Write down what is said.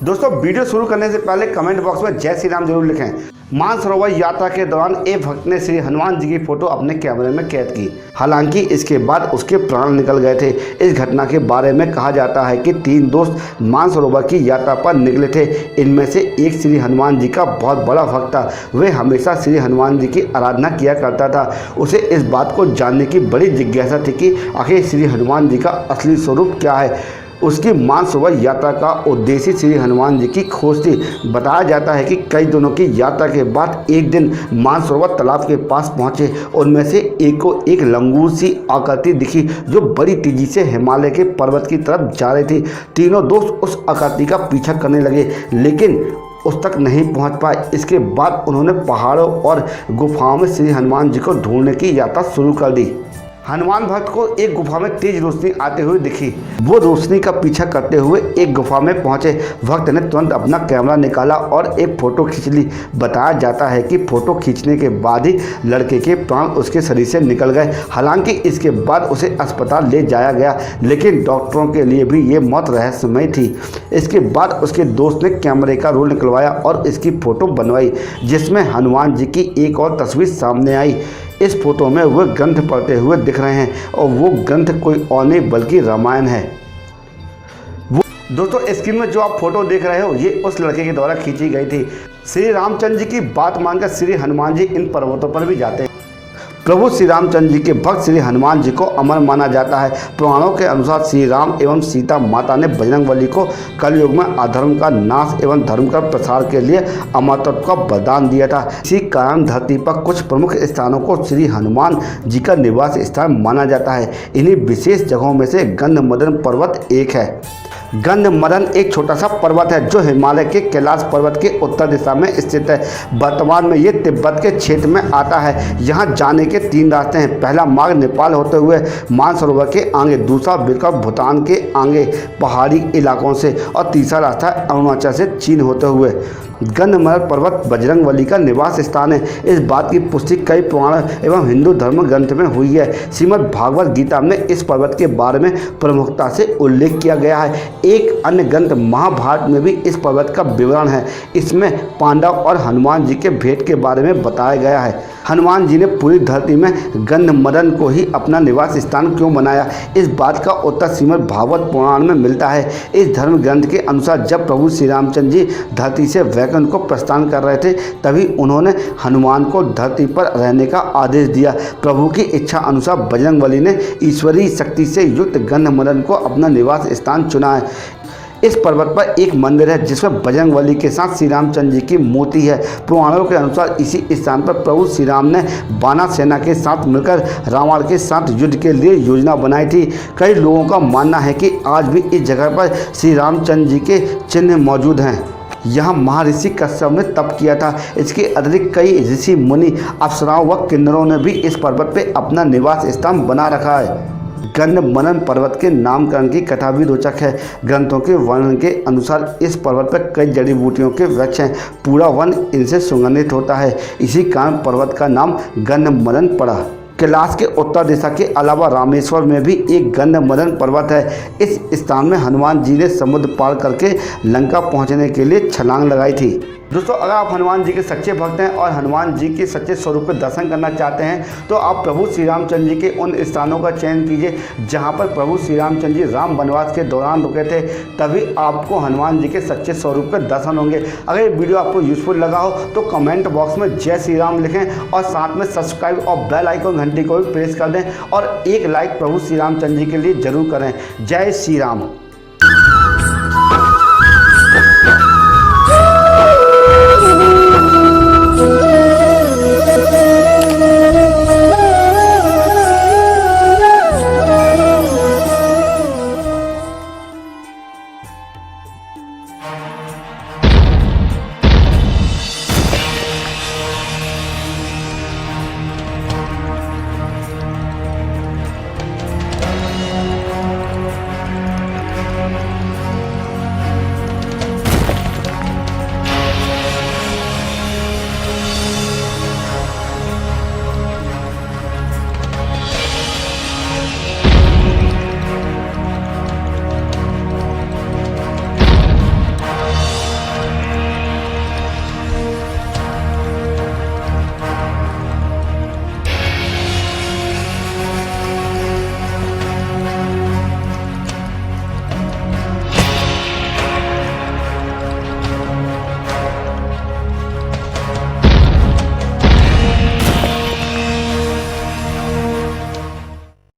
दोस्तों वीडियो शुरू करने से पहले कमेंट बॉक्स में जय श्री राम जरूर लिखें। मानसरोवर यात्रा के दौरान एक भक्त ने श्री हनुमान जी की फोटो अपने कैमरे में कैद की। हालांकि इसके बाद उसके प्राण निकल गए थे। इस घटना के बारे में कहा जाता है कि 3 दोस्त मानसरोवर की यात्रा पर निकले थे। इनमें से एक श्री हनुमान जी का बहुत बड़ा भक्त था। वह हमेशा श्री हनुमान जी की आराधना किया करता था। उसे इस बात को जानने की बड़ी जिज्ञासा थी कि आखिर श्री हनुमान जी का असली स्वरूप क्या है। उसकी मानसरोवर यात्रा का उद्देश्य श्री हनुमान जी की खोज थी। बताया जाता है कि कई दिनों की यात्रा के बाद एक दिन मानसरोवर तालाब के पास पहुंचे। उनमें से एक को एक लंगूर सी आकृति दिखी जो बड़ी तेजी से हिमालय के पर्वत की तरफ जा रही थी। तीनों दोस्त उस आकृति का पीछा करने लगे लेकिन उस तक नहीं पहुंच पाए। इसके बाद उन्होंने पहाड़ों और गुफाओं में श्री हनुमान जी को ढूंढने की यात्रा शुरू कर दी। हनुमान भक्त को एक गुफा में तेज रोशनी आते हुए दिखी। वो रोशनी का पीछा करते हुए एक गुफा में पहुंचे। भक्त ने तुरंत अपना कैमरा निकाला और एक फ़ोटो खींच ली। बताया जाता है कि फ़ोटो खींचने के बाद ही लड़के के प्राण उसके शरीर से निकल गए। हालांकि इसके बाद उसे अस्पताल ले जाया गया लेकिन डॉक्टरों के लिए भी ये मौत रहस्यमय थी। इसके बाद उसके दोस्त ने कैमरे का रोल निकलवाया और इसकी फ़ोटो बनवाई जिसमें हनुमान जी की एक और तस्वीर सामने आई। इस फोटो में वह ग्रंथ पढ़ते हुए दिख रहे हैं और वो ग्रंथ कोई और नहीं बल्कि रामायण है। दोस्तों स्क्रीन में जो आप फोटो देख रहे हो ये उस लड़के के द्वारा खींची गई थी। श्री रामचंद्र जी की बात मानकर श्री हनुमान जी इन पर्वतों पर भी जाते हैं। प्रभु श्री रामचंद्र जी के भक्त श्री हनुमान जी को अमर माना जाता है। पुराणों के अनुसार श्री राम एवं सीता माता ने बजरंगबली को कलयुग में अधर्म का नाश एवं धर्म का प्रसार के लिए अमरत्व का वरदान दिया था। इसी कारण धरती पर कुछ प्रमुख स्थानों को श्री हनुमान जी का निवास स्थान माना जाता है। इन्हीं विशेष जगहों में से गंधमदन पर्वत एक है। गंधमदन एक छोटा सा पर्वत है जो हिमालय के कैलाश पर्वत के उत्तर दिशा में स्थित है। वर्तमान में ये तिब्बत के क्षेत्र में आता है। यहाँ जाने के 3 रास्ते हैं। पहला मार्ग नेपाल होते हुए मानसरोवर के आगे, दूसरा विकल्प भूटान के आगे पहाड़ी इलाकों से और तीसरा रास्ता अरुणाचल से चीन होते हुए। गंधमदन पर्वत बजरंगबली का निवास स्थान है। इस बात की पुष्टि कई पुराण एवं हिंदू धर्म ग्रंथ में हुई है। श्रीमद् भागवत गीता में इस पर्वत के बारे में प्रमुखता से उल्लेख किया गया है। एक अन्य ग्रंथ महाभारत में भी इस पर्वत का विवरण है। इसमें पांडव और हनुमान जी के भेंट के बारे में बताया गया है। हनुमान जी ने पूरी धरती में गंधमदन को ही अपना निवास स्थान क्यों बनाया, इस बात का उत्तर श्रीमद् भागवत पुराण में मिलता है। इस धर्म ग्रंथ के अनुसार जब प्रभु श्री रामचंद्र जी धरती से वैकुंठ को प्रस्थान कर रहे थे तभी उन्होंने हनुमान को धरती पर रहने का आदेश दिया। प्रभु की इच्छा अनुसार बजरंगबली ने ईश्वरीय शक्ति से युक्त गंधमदन को अपना निवास स्थान चुना है। इस पर्वत पर एक मंदिर है जिसमें बजरंगबली के साथ श्री रामचंद्र जी की मूर्ति है। पुराणों के अनुसार इसी स्थान पर प्रभु श्री राम ने वानर सेना के साथ मिलकर रावण के साथ युद्ध के लिए योजना बनाई थी। कई लोगों का मानना है कि आज भी इस जगह पर श्री रामचंद्र जी के चिन्ह मौजूद हैं। यहाँ महर्षि कश्यप ने तप किया था। इसके अतिरिक्त कई ऋषि मुनि, अप्सराओं व किन्नरों ने भी इस पर्वत पर अपना निवास स्थान बना रखा है। गंधमदन पर्वत के नामकरण की कथा भी रोचक है। ग्रंथों के वर्णन के अनुसार इस पर्वत पर कई जड़ी बूटियों के वृक्ष हैं। पूरा वन इनसे सुगंधित होता है। इसी कारण पर्वत का नाम गंधमदन पड़ा। कैलाश के उत्तर दिशा के अलावा रामेश्वर में भी एक गंधमदन पर्वत है। इस स्थान में हनुमान जी ने समुद्र पार करके लंका पहुंचने के लिए छलांग लगाई थी। दोस्तों अगर आप हनुमान जी के सच्चे भक्त हैं और हनुमान जी के सच्चे स्वरूप के दर्शन करना चाहते हैं तो आप प्रभु श्री रामचंद्र जी के उन स्थानों का चयन कीजिए जहां पर प्रभु श्री रामचंद्र जी राम वनवास के दौरान रुके थे। तभी आपको हनुमान जी के सच्चे स्वरूप के दर्शन होंगे। अगर ये वीडियो आपको यूजफुल लगा हो तो कमेंट बॉक्स में जय श्री राम लिखें और साथ में सब्सक्राइब और बेल आइकन घंटी को भी प्रेस कर दें और एक लाइक प्रभु श्री रामचंद्र जी के लिए जरूर करें। जय श्री राम।